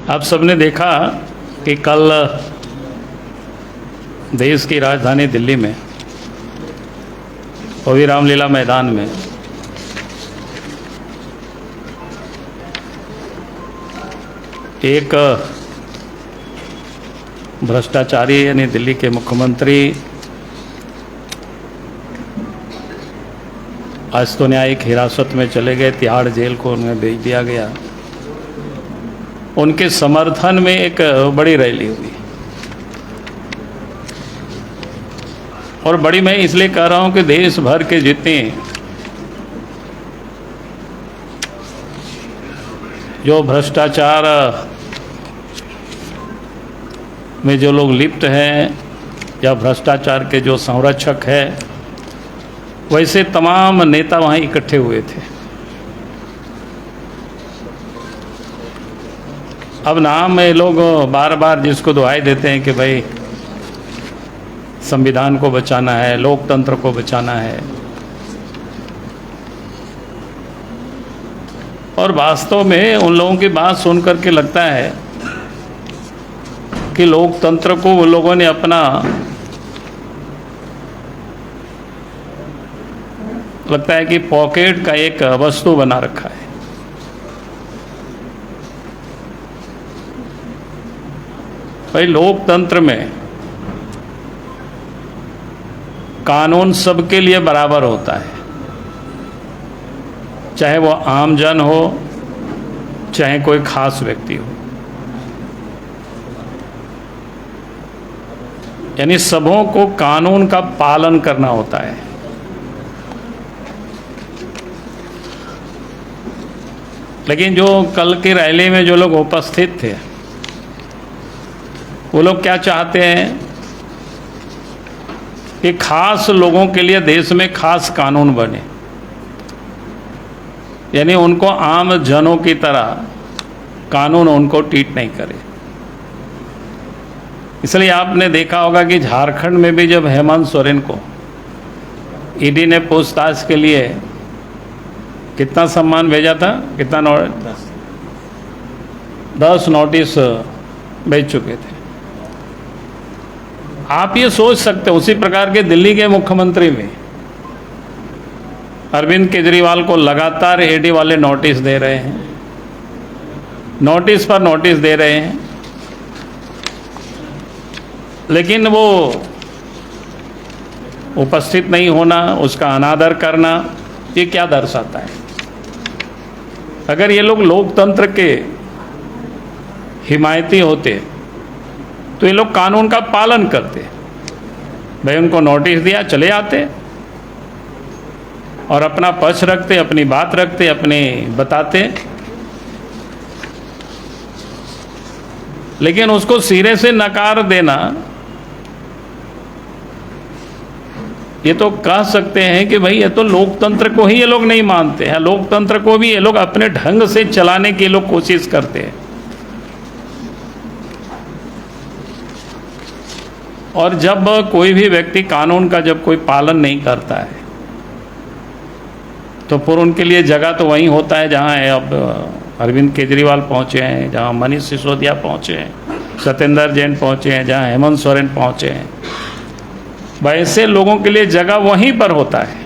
आप सबने देखा कि कल देश की राजधानी दिल्ली में पवी रामलीला मैदान में एक भ्रष्टाचारी यानी दिल्ली के मुख्यमंत्री आज तो न्यायिक हिरासत में चले गए, तिहाड़ जेल को उन्हें भेज दिया गया। उनके समर्थन में एक बड़ी रैली हुई और बड़ी मैं इसलिए कह रहा हूं कि देश भर के जितने जो भ्रष्टाचार में जो लोग लिप्त हैं या भ्रष्टाचार के जो संरक्षक हैं, वैसे तमाम नेता वहाँ इकट्ठे हुए थे। अब नाम में लोग बार बार जिसको दुहाई देते हैं कि भाई संविधान को बचाना है, लोकतंत्र को बचाना है, और वास्तव में उन लोगों की बात सुन करके लगता है कि लोकतंत्र को वो लोगों ने अपना लगता है कि पॉकेट का एक वस्तु बना रखा है। भाई लोकतंत्र में कानून सबके लिए बराबर होता है, चाहे वो आम जन हो चाहे कोई खास व्यक्ति हो, यानी सबों को कानून का पालन करना होता है। लेकिन जो कल की रैली में जो लोग उपस्थित थे वो लोग क्या चाहते हैं कि खास लोगों के लिए देश में खास कानून बने, यानी उनको आम जनों की तरह कानून उनको ट्रीट नहीं करे। इसलिए आपने देखा होगा कि झारखंड में भी जब हेमंत सोरेन को ईडी ने पूछताछ के लिए कितना सम्मान भेजा था, कितना 10 नोटिस भेज चुके थे। आप ये सोच सकते हैं उसी प्रकार के दिल्ली के मुख्यमंत्री में अरविंद केजरीवाल को लगातार ईडी वाले नोटिस दे रहे हैं, नोटिस पर नोटिस दे रहे हैं, लेकिन वो उपस्थित नहीं होना, उसका अनादर करना, ये क्या दर्शाता है? अगर ये लोग लोकतंत्र के हिमायती होते तो ये लोग कानून का पालन करते। भाई उनको नोटिस दिया, चले आते और अपना पक्ष रखते, अपनी बात रखते, अपने बताते। लेकिन उसको सिरे से नकार देना, ये तो कह सकते हैं कि भाई ये तो लोकतंत्र को ही ये लोग नहीं मानते हैं। लोकतंत्र को भी ये लोग अपने ढंग से चलाने की लोग कोशिश करते हैं। और जब कोई भी व्यक्ति कानून का जब कोई पालन नहीं करता है तो फिर उनके लिए जगह तो वहीं होता है जहां अब अरविंद केजरीवाल पहुंचे हैं, जहां मनीष सिसोदिया पहुंचे हैं, सत्येंद्र जैन पहुंचे हैं, जहां हेमंत सोरेन पहुंचे हैं। वैसे लोगों के लिए जगह वहीं पर होता है।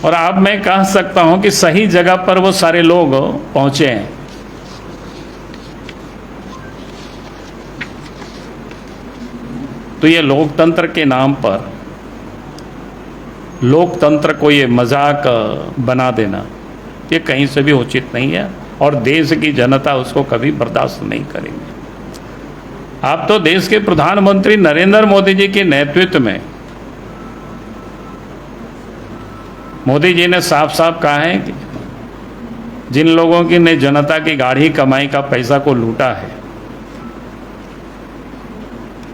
और अब मैं कह सकता हूं कि सही जगह पर वो सारे लोग पहुंचे हैं। तो ये लोकतंत्र के नाम पर लोकतंत्र को ये मजाक बना देना, ये कहीं से भी उचित नहीं है और देश की जनता उसको कभी बर्दाश्त नहीं करेगी। आप तो देश के प्रधानमंत्री नरेंद्र मोदी जी के नेतृत्व में, मोदी जी ने साफ साफ कहा है कि जिन लोगों की ने जनता की गाढ़ी कमाई का पैसा को लूटा है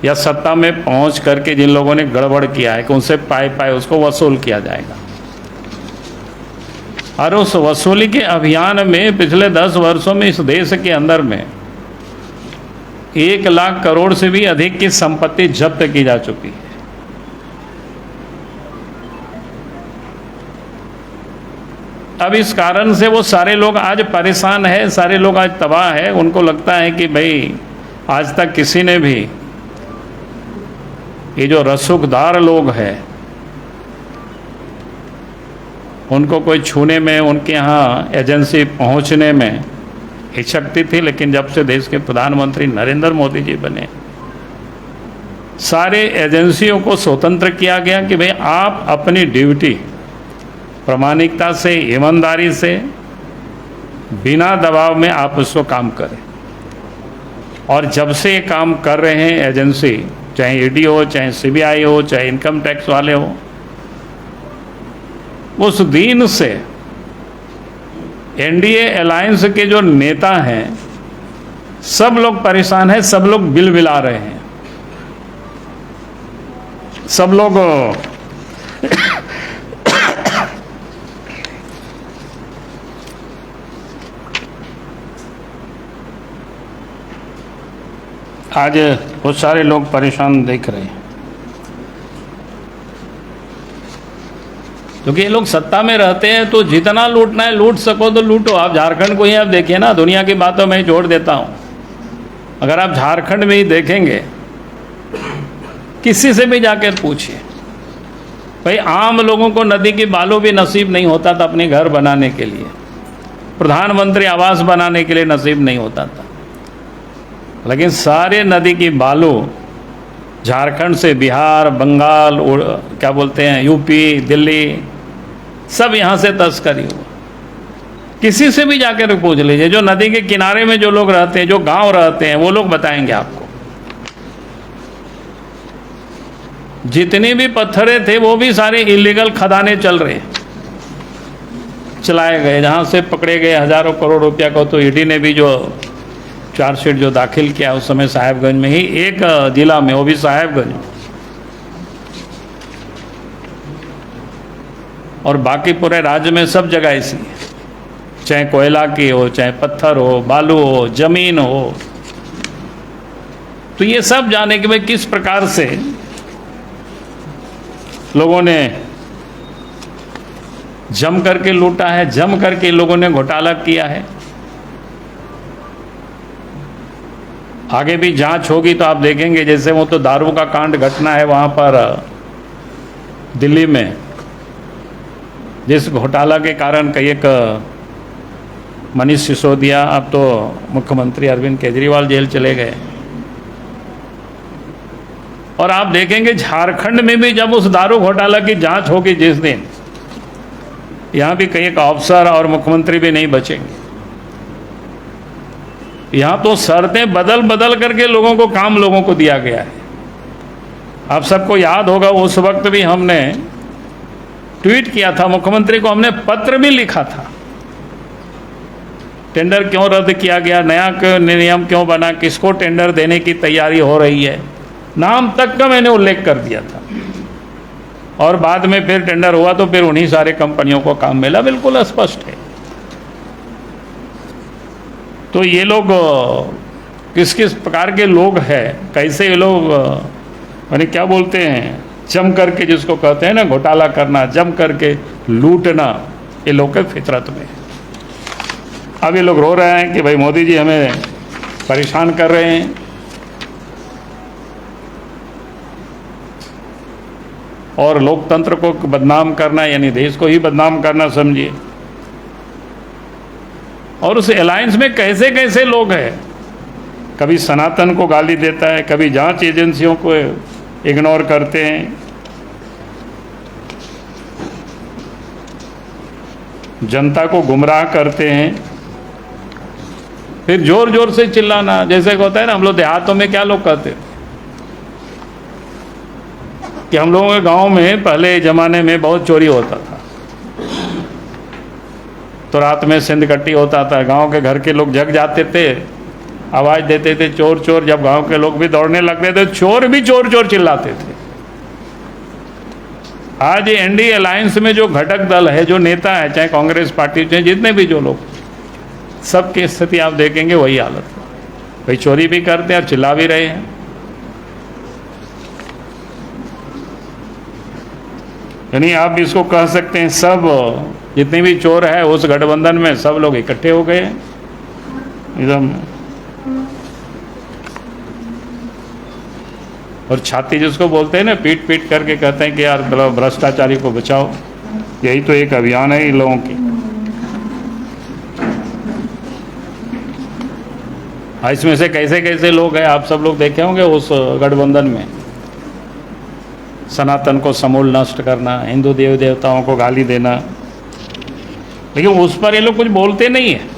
या सत्ता में पहुंच करके जिन लोगों ने गड़बड़ किया है कि उनसे पाए उसको वसूल किया जाएगा। और उस वसूली के अभियान में पिछले 10 वर्षों में इस देश के अंदर में 1 लाख करोड़ से भी अधिक की संपत्ति जब्त की जा चुकी है। अब इस कारण से वो सारे लोग आज परेशान है, सारे लोग आज तबाह है। उनको लगता है कि भाई आज तक किसी ने भी, ये जो रसूखदार लोग हैं, उनको कोई छूने में, उनके यहाँ एजेंसी पहुँचने में हिचकती थी। लेकिन जब से देश के प्रधानमंत्री नरेंद्र मोदी जी बने, सारे एजेंसियों को स्वतंत्र किया गया कि भाई आप अपनी ड्यूटी प्रामाणिकता से, ईमानदारी से, बिना दबाव में आप उसको काम करें। और जब से ये काम कर रहे हैं एजेंसी, चाहे ईडी हो, चाहे सीबीआई हो, चाहे इनकम टैक्स वाले हो, उस दिन से एनडीए अलायंस के जो नेता हैं सब लोग परेशान हैं, सब लोग बिलबिला रहे हैं, सब लोग आज बहुत सारे लोग परेशान दिख रहे हैं, क्योंकि ये लोग सत्ता में रहते हैं तो जितना लूटना है लूट सको तो लूटो। आप झारखंड को ही आप देखिए ना, दुनिया की बातों में जोड़ देता हूँ। अगर आप झारखंड में ही देखेंगे, किसी से भी जाकर पूछिए, भाई आम लोगों को नदी की बालू भी नसीब नहीं होता था अपने घर बनाने के लिए, प्रधानमंत्री आवास बनाने के लिए नसीब नहीं होता था। लेकिन सारे नदी की बालू झारखंड से बिहार, बंगाल, क्या बोलते हैं, यूपी, दिल्ली, सब यहाँ से तस्करी हुआ। किसी से भी जाकर पूछ लीजिए, जो नदी के किनारे में जो लोग रहते हैं, जो गांव रहते हैं, वो लोग बताएंगे आपको। जितनी भी पत्थरें थे वो भी सारे इलीगल खदानें चल रहे, चलाए गए, जहाँ से पकड़े गए हजारों करोड़ रुपया को। तो ईडी ने भी जो चार्जशीट जो दाखिल किया उस समय साहेबगंज में ही, एक जिला में, वो भी साहेबगंज, और बाकी पूरे राज्य में सब जगह ऐसी है, चाहे कोयला की हो, चाहे पत्थर हो, बालू हो, जमीन हो। तो ये सब जाने कि भाई किस प्रकार से लोगों ने जम करके लूटा है, जम करके लोगों ने घोटाला किया है। आगे भी जांच होगी तो आप देखेंगे, जैसे वो तो दारू का कांड घटना है वहाँ पर दिल्ली में, जिस घोटाला के कारण कई एक मनीष सिसोदिया, अब तो मुख्यमंत्री अरविंद केजरीवाल जेल चले गए। और आप देखेंगे झारखंड में भी जब उस दारू घोटाला की जांच होगी जिस दिन, यहाँ भी कई एक अफसर और मुख्यमंत्री भी नहीं बचेंगे। यहाँ तो शर्तें बदल बदल करके लोगों को काम, लोगों को दिया गया है। आप सबको याद होगा उस वक्त भी हमने ट्वीट किया था, मुख्यमंत्री को हमने पत्र भी लिखा था, टेंडर क्यों रद्द किया गया, नया नियम क्यों बना, किसको टेंडर देने की तैयारी हो रही है, नाम तक का मैंने उल्लेख कर दिया था। और बाद में फिर टेंडर हुआ तो फिर उन्हीं सारे कंपनियों को काम मिला, बिल्कुल स्पष्ट है। तो ये लोग किस किस प्रकार के लोग हैं, कैसे ये लोग यानी क्या बोलते हैं, जम करके, जिसको कहते हैं ना घोटाला करना, जम करके लूटना, ये लोग के फितरत में। अब ये लोग रो रहे हैं कि भाई मोदी जी हमें परेशान कर रहे हैं, और लोकतंत्र को बदनाम करना यानी देश को ही बदनाम करना समझिए। और उस अलायंस में कैसे कैसे लोग हैं, कभी सनातन को गाली देता है, कभी जांच एजेंसियों को इग्नोर करते हैं, जनता को गुमराह करते हैं, फिर जोर जोर से चिल्लाना। जैसे होता है ना, हम लोग देहातों में क्या लोग कहते हैं कि हम लोगों के गांव में पहले ज़माने में बहुत चोरी होता था, तो रात में सिंधकट्टी होता था, गांव के घर के लोग जग जाते थे, आवाज़ देते थे चोर चोर। जब गांव के लोग भी दौड़ने लगते थे, चोर भी चोर चोर चिल्लाते थे। आज एनडीए अलायंस में जो घटक दल है, जो नेता है, चाहे कांग्रेस पार्टी, चाहे जितने भी जो लोग, सबकी स्थिति आप देखेंगे वही हालत है। भाई चोरी भी करते हैं और चिल्ला भी रहे हैं। यानी आप इसको कह सकते हैं सब जितने भी चोर है उस गठबंधन में सब लोग इकट्ठे हो गए हैं एकदम, और छाती जिसको बोलते हैं ना, पीट पीट करके कहते हैं कि यार भ्रष्टाचारी को बचाओ। यही तो एक अभियान है इन लोगों की। इसमें से कैसे कैसे लोग हैं, आप सब लोग देखे होंगे उस गठबंधन में। सनातन को समूल नष्ट करना, हिंदू देव देवताओं को गाली देना, लेकिन उस पर ये लोग कुछ बोलते नहीं है।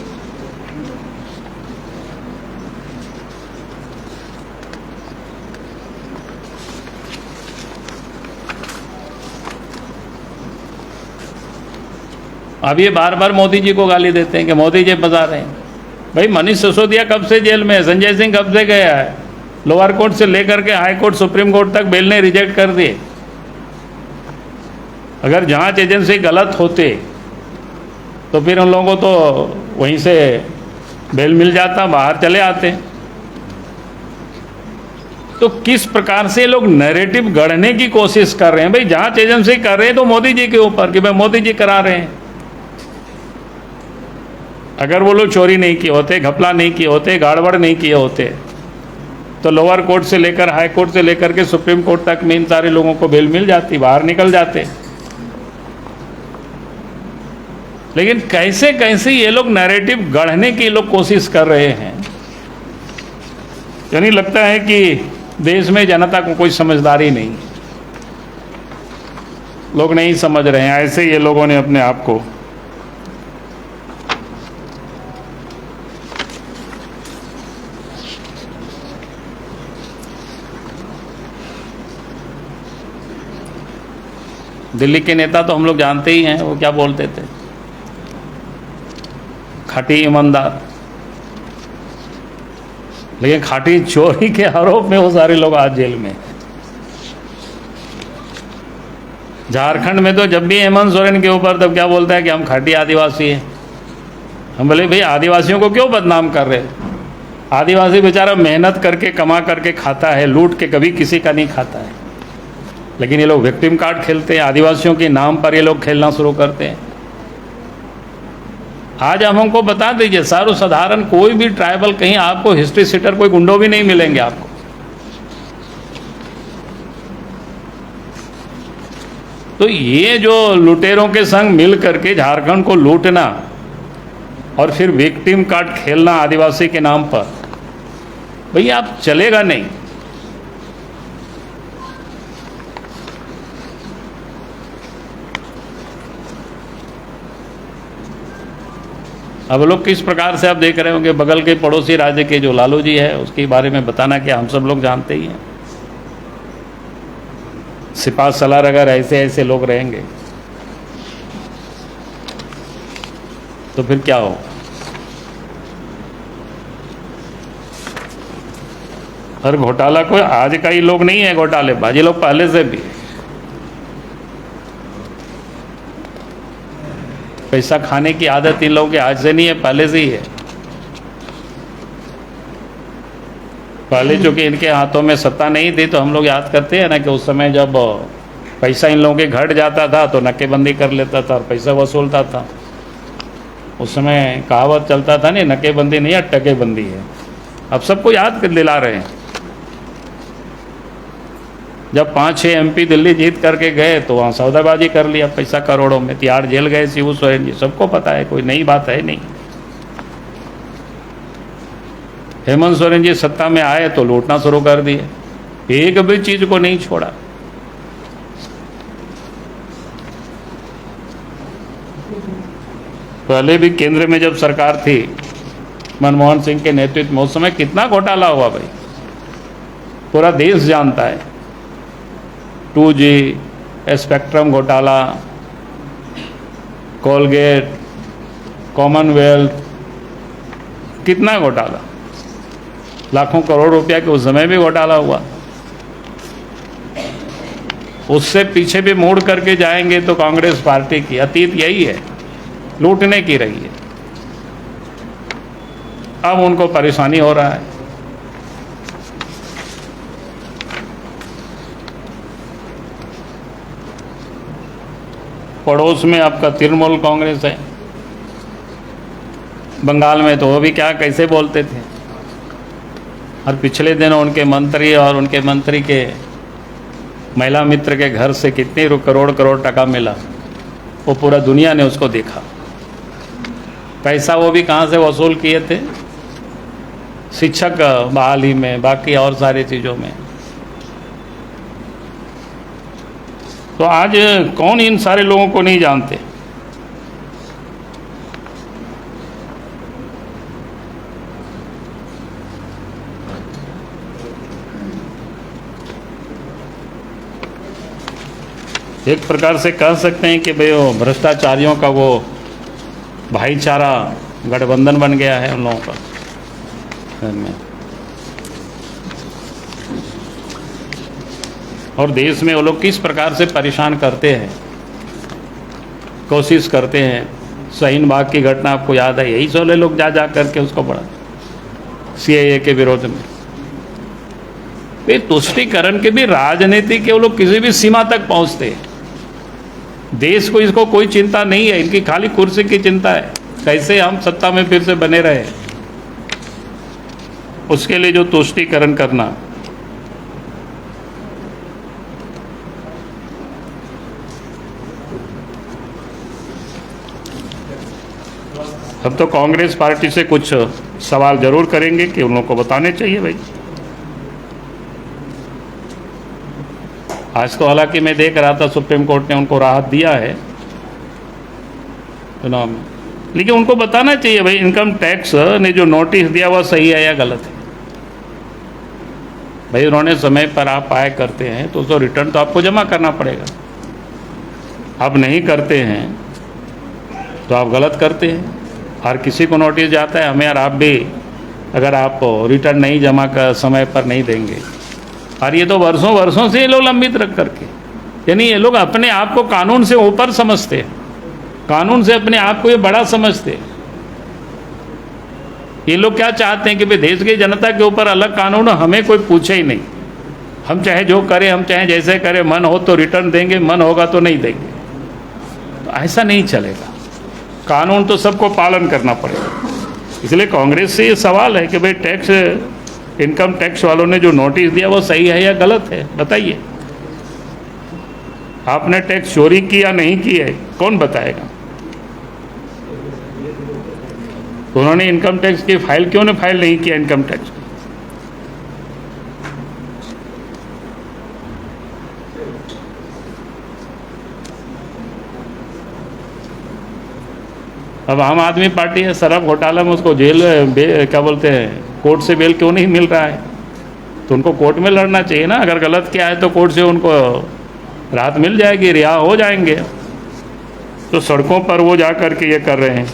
अब ये बार बार मोदी जी को गाली देते हैं कि मोदी जी बता रहे हैं। भाई मनीष सिसोदिया कब से जेल में है? संजय सिंह कब से गया है? लोअर कोर्ट से लेकर के हाई कोर्ट सुप्रीम कोर्ट तक बेल ने रिजेक्ट कर दिए। अगर जांच एजेंसी गलत होते तो फिर उन लोगों को तो वहीं से बेल मिल जाता, बाहर चले आते। तो किस प्रकार से लोग नैरेटिव गढ़ने की कोशिश कर रहे हैं। भाई जांच एजेंसी कर रहे हैं तो मोदी जी के ऊपर कि भाई मोदी जी करा रहे हैं। अगर वो लोग चोरी नहीं किए होते, घपला नहीं किए होते, गड़बड़ नहीं किए होते, तो लोअर कोर्ट से लेकर हाई कोर्ट से लेकर के सुप्रीम कोर्ट तक में इन सारे लोगों को बेल मिल जाती, बाहर निकल जाते। लेकिन कैसे कैसे ये लोग नैरेटिव गढ़ने की लोग कोशिश कर रहे हैं। यानी लगता है कि देश में जनता को कोई समझदारी नहीं, लोग नहीं समझ रहे हैं। ऐसे ये लोगों ने अपने आप को दिल्ली के नेता तो हम लोग जानते ही हैं, वो क्या बोलते थे, खाटी ईमानदार। लेकिन खाटी चोरी के आरोप में वो सारे लोग आज जेल में। झारखंड में तो जब भी हेमंत सोरेन के ऊपर तब क्या बोलता है कि हम खाटी आदिवासी हैं। हम बोले भाई आदिवासियों को क्यों बदनाम कर रहे? आदिवासी बेचारा मेहनत करके कमा करके खाता है, लूट के कभी किसी का नहीं खाता है। लेकिन ये लोग विक्टिम कार्ड खेलते हैं, आदिवासियों के नाम पर ये लोग खेलना शुरू करते हैं। आज हम हमको बता दीजिए, साधारण कोई भी ट्राइबल, कहीं आपको हिस्ट्री सीटर कोई गुंडो भी नहीं मिलेंगे आपको। तो ये जो लुटेरों के संग मिल करके झारखंड को लूटना और फिर विक्टिम कार्ड खेलना आदिवासी के नाम पर, भैया आप चलेगा नहीं। अब लोग किस प्रकार से आप देख रहे होंगे, बगल के पड़ोसी राज्य के जो लालू जी है उसके बारे में बताना क्या, हम सब लोग जानते ही हैं। सिपा सलार अगर ऐसे ऐसे लोग रहेंगे तो फिर क्या हो। और घोटाला कोई आज का ही लोग नहीं है, घोटालेबाज ये लोग पहले से भी। पैसा खाने की आदत इन लोगों के आज से नहीं है, पहले से ही है। पहले चूंकि इनके हाथों में सत्ता नहीं थी तो हम लोग याद करते हैं ना कि उस समय जब पैसा इन लोगों के घट जाता था तो नाकेबंदी कर लेता था और पैसा वसूलता था। उस समय कहावत चलता था नहीं, नाकेबंदी नहीं है टकेबंदी है। अब सबको याद कर दिला रहे हैं। जब 5-6 एमपी दिल्ली जीत करके गए तो वहाँ सौदाबाजी कर लिया, पैसा करोड़ों में, तिहाड़ जेल गए शिबू सोरेन जी, सबको पता है, कोई नई बात है नहीं। हेमंत सोरेन जी सत्ता में आए तो लूटना शुरू कर दिए, एक भी चीज को नहीं छोड़ा। पहले भी केंद्र में जब सरकार थी मनमोहन सिंह के नेतृत्व में, उस समय कितना घोटाला हुआ भाई, पूरा देश जानता है। 2G, स्पेक्ट्रम घोटाला, कोलगेट, कॉमनवेल्थ, कितना घोटाला, लाखों करोड़ रुपया के उस समय भी घोटाला हुआ। उससे पीछे भी मोड़ करके जाएंगे तो कांग्रेस पार्टी की अतीत यही है, लूटने की रही है। अब उनको परेशानी हो रहा है। पड़ोस में आपका तृणमूल कांग्रेस है, बंगाल में तो वो भी क्या कैसे बोलते थे। और पिछले दिनों उनके मंत्री और उनके मंत्री के महिला मित्र के घर से कितने करोड़ टका मिला, वो पूरा दुनिया ने उसको देखा। पैसा वो भी कहाँ से वसूल किए थे? शिक्षक बहाली में, बाकी और सारी चीज़ों में। तो आज कौन इन सारे लोगों को नहीं जानते? एक प्रकार से कह सकते हैं कि भाई वो भ्रष्टाचारियों का वो भाईचारा गठबंधन बन गया है उन लोगों का में। और देश में वो लोग किस प्रकार से परेशान करते हैं, कोशिश करते हैं। शाहीन बाग की घटना आपको याद है, यही सोले लोग जा जा करके उसको बढ़ा सीएए के विरोध में। ये तुष्टीकरण के भी राजनीति के वो लोग किसी भी सीमा तक पहुंचते हैं। देश को इसको कोई चिंता नहीं है, इनकी खाली कुर्सी की चिंता है, कैसे हम सत्ता में फिर से बने रहे। उसके लिए जो तुष्टीकरण करना, अब तो कांग्रेस पार्टी से कुछ सवाल जरूर करेंगे कि उन लोगों को बताने चाहिए भाई। आज तो हालांकि मैं देख रहा था सुप्रीम कोर्ट ने उनको राहत दिया है चुनाव में, लेकिन उनको बताना चाहिए भाई इनकम टैक्स ने जो नोटिस दिया वह सही है या गलत है। भाई उन्होंने समय पर आप आए करते हैं तो उसको रिटर्न तो आपको जमा करना पड़ेगा। आप नहीं करते हैं तो आप गलत करते हैं। हर किसी को नोटिस जाता है, हमें और आप भी, अगर आप रिटर्न नहीं जमा कर समय पर नहीं देंगे। और ये तो वर्षों वर्षों से ये लोग लंबित रख करके, यानी ये लोग अपने आप को कानून से ऊपर समझते हैं, कानून से अपने आप को ये बड़ा समझते हैं। ये लोग क्या चाहते हैं कि भाई देश की जनता के ऊपर अलग कानून, हमें कोई पूछे ही नहीं, हम चाहे जो करें, हम चाहे जैसे करें, मन हो तो रिटर्न देंगे, मन होगा तो नहीं देंगे। तो ऐसा नहीं चलेगा, कानून तो सबको पालन करना पड़ेगा। इसलिए कांग्रेस से ये सवाल है कि भाई टैक्स, इनकम टैक्स वालों ने जो नोटिस दिया वो सही है या गलत है, बताइए। आपने टैक्स चोरी की या नहीं की है, कौन बताएगा? उन्होंने इनकम टैक्स की फाइल क्यों नहीं फाइल नहीं किया इनकम टैक्स? अब आम आदमी पार्टी है, शराब घोटाला में उसको जेल क्या बोलते हैं, कोर्ट से बेल क्यों नहीं मिल रहा है? तो उनको कोर्ट में लड़ना चाहिए ना। अगर गलत किया है तो कोर्ट से उनको राहत मिल जाएगी, रिहा हो जाएंगे। तो सड़कों पर वो जा कर के ये कर रहे हैं।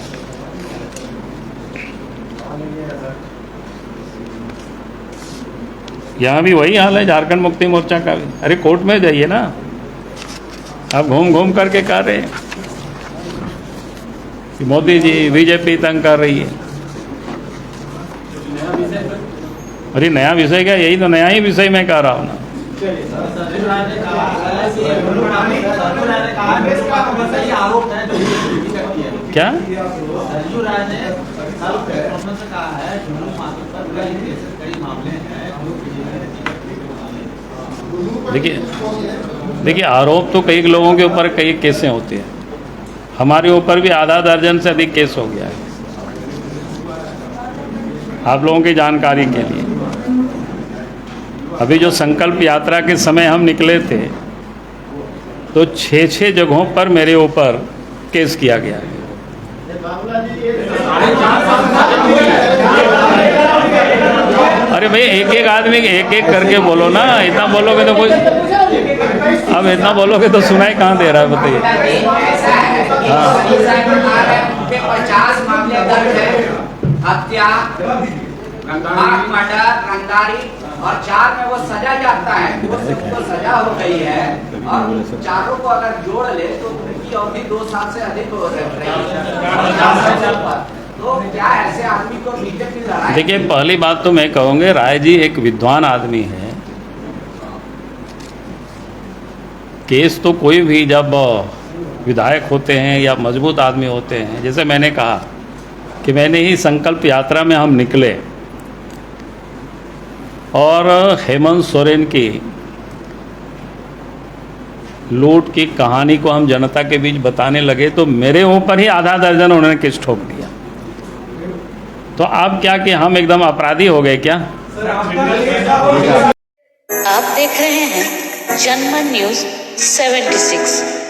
यहाँ भी वही हाल है झारखंड मुक्ति मोर्चा का भी। अरे कोर्ट में जाइए ना, आप घूम घूम करके कर रहे हैं कि मोदी जी बीजेपी तंग कर रही है। अरे नया विषय क्या, यही तो नया ही विषय मैं कह रहा हूँ ना। क्या देखिए आरोप तो कई लोगों के ऊपर कई केसें होती हैं, हमारे ऊपर भी आधा दर्जन से अधिक केस हो गया है। आप लोगों की जानकारी के लिए, अभी जो संकल्प यात्रा के समय हम निकले थे तो 6 जगहों पर मेरे ऊपर केस किया गया है। अरे भाई एक एक आदमी एक एक करके बोलो ना, इतना बोलोगे तो कोई, अब इतना बोलोगे तो सुनाई कहाँ दे रहा है बताइए। हाँ 50 मामले दर्ज है, हत्या, मर्डर, रंगदारी, और 4 में वो सजा जाता है, वो सजा हो गई है। और चारों को अगर जोड़ ले तो उनकी अवधि 2 साल से अधिक हो रही है। तो क्या ऐसे आदमी को बीजेपी लड़ाई? देखिए पहली बात तो मैं कहूँगा, राय जी एक विद्वान आदमी है। केस तो कोई भी जब विधायक होते हैं या मजबूत आदमी होते हैं, जैसे मैंने कहा कि मैंने ही संकल्प यात्रा में हम निकले और हेमंत सोरेन की लूट की कहानी को हम जनता के बीच बताने लगे तो मेरे ऊपर ही आधा दर्जन उन्होंने केस ठोक दिया। तो अब क्या कि हम एकदम अपराधी हो गए क्या? आप देख रहे हैं जनमन न्यूज 76।